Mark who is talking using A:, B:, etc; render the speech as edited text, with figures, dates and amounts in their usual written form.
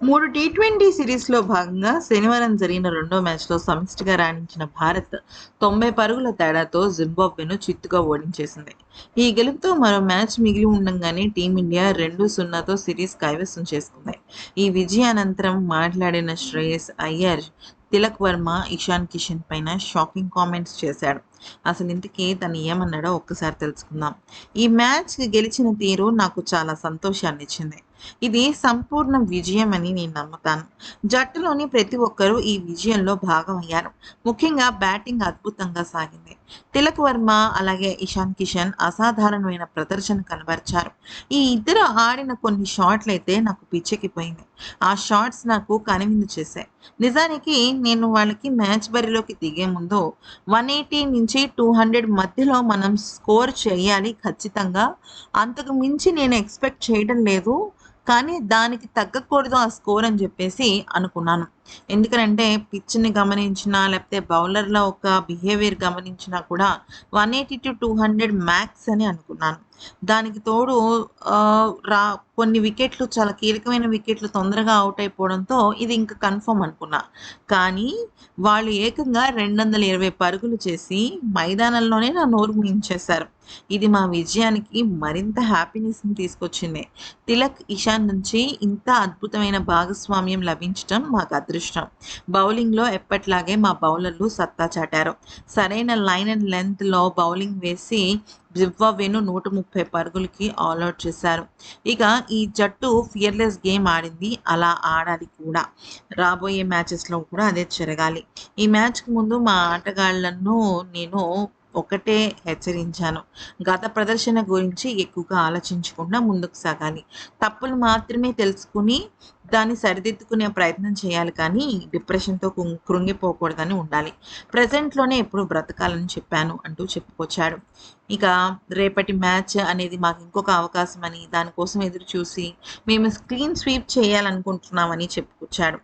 A: 3 T20 సిరీస్‌లో భాగంగా శనివారం జరిగిన రెండో మ్యాచ్‌లో సమిష్టిగా రాణించిన భారత్ 90 పరుగుల తేడాతో జింబాబ్వేను చిత్తుగా ఓడించేసింది. ఈ గెలుపుతో మరో మ్యాచ్ మిగిలి ఉండంగానే టీమిండియా 2-0తో సిరీస్ కైవసం చేసుకుంది. ఈ విజయానంతరం మాట్లాడిన శ్రేయస్ అయ్యర్ తిలక్ వర్మ, ఇషాన్ కిషన్ పైన షాకింగ్ కామెంట్స్ చేశాడు. అసలింతకీ తను ఏమన్నాడో ఒక్కసారి తెలుసుకుందాం. ఈ మ్యాచ్ గెలిచిన తీరు నాకు చాలా సంతోషాన్నిచ్చింది. ఇది సంపూర్ణ విజయం అని నేను నమ్ముతాను. జట్టులోని ప్రతి ఒక్కరూ ఈ విజయంలో భాగమయ్యారు. ముఖ్యంగా బ్యాటింగ్ అద్భుతంగా సాగింది. తిలక్ వర్మ అలాగే ఇషాన్ కిషన్ అసాధారణమైన ప్రదర్శన కనబరిచారు. ఈ ఇద్దరు ఆడిన కొన్ని షాట్లయితే నాకు పిచ్చెక్కిపోయింది. ఆ షాట్స్ నాకు కనువిందు చేశాయి. నిజానికి నేను వాళ్ళకి మ్యాచ్ బరిలోకి దిగే ముందు 180 నుంచి 200 మధ్యలో మనం స్కోర్ చేయాలి ఖచ్చితంగా. అంతకు మించి నేను ఎక్స్‌పెక్ట్ చేయడం లేదు. కానీ దానికి తగ్గకూడదు ఆ స్కోర్ అని చెప్పేసి అనుకున్నాను. ఎందుకనంటే పిచ్‌ని గమనించినా, లేకపోతే బౌలర్‌ల ఒక బిహేవియర్ గమనించినా కూడా 180-200 మ్యాక్స్ అని అనుకున్నాను. దానికి తోడు రా కొన్ని వికెట్లు చాలా కీలకమైన వికెట్లు తొందరగా ఔట్ అయిపోవడంతో ఇది ఇంక కన్ఫర్మ్ అనుకున్నా. కానీ వాళ్ళు ఏకంగా 220 పరుగులు చేసి మైదానంలోనే నా నోరు మూయించేశారు. ఇది మా విజయానికి మరింత హ్యాపీనెస్‌ని తీసుకొచ్చింది. తిలక్, ఇషాన్ నుంచి ఇంత అద్భుతమైన భాగస్వామ్యం లభించటం మాకు అదృష్టం. బౌలింగ్‌లో ఎప్పటిలాగే మా బౌలర్లు సత్తా చాటారు. సరైన లైన్ అండ్ లెంగ్త్‌లో బౌలింగ్ వేసి జింబాబ్వేను 130 పరుగులకి ఆలౌట్ చేశారు. ఇక ఈ జట్టు ఫియర్‌లెస్ గేమ్ ఆడింది. అలా ఆడాలి కూడా. రాబోయే మ్యాచెస్‌లో కూడా అదే జరగాలి. ఈ మ్యాచ్‌కి ముందు మా ఆటగాళ్లను నేను ఒకటే హెచ్చరించాను. గత ప్రదర్శన గురించి ఎక్కువగా ఆలోచించకుండా ముందుకు సాగాలి. తప్పులు మాత్రమే తెలుసుకుని దాన్ని సరిదిద్దుకునే ప్రయత్నం చేయాలి కానీ డిప్రెషన్‌తో కృంగిపోకూడదని ఉండాలి. ప్రెజెంట్‌లోనే ఎప్పుడు బ్రతకాలని చెప్పాను అంటూ చెప్పుకొచ్చాడు. ఇక రేపటి మ్యాచ్ అనేది మాకు ఇంకొక అవకాశమని, దానికోసం ఎదురు చూసి మేము క్లీన్ స్వీప్ చేయాలనుకుంటున్నామని చెప్పుకొచ్చాడు.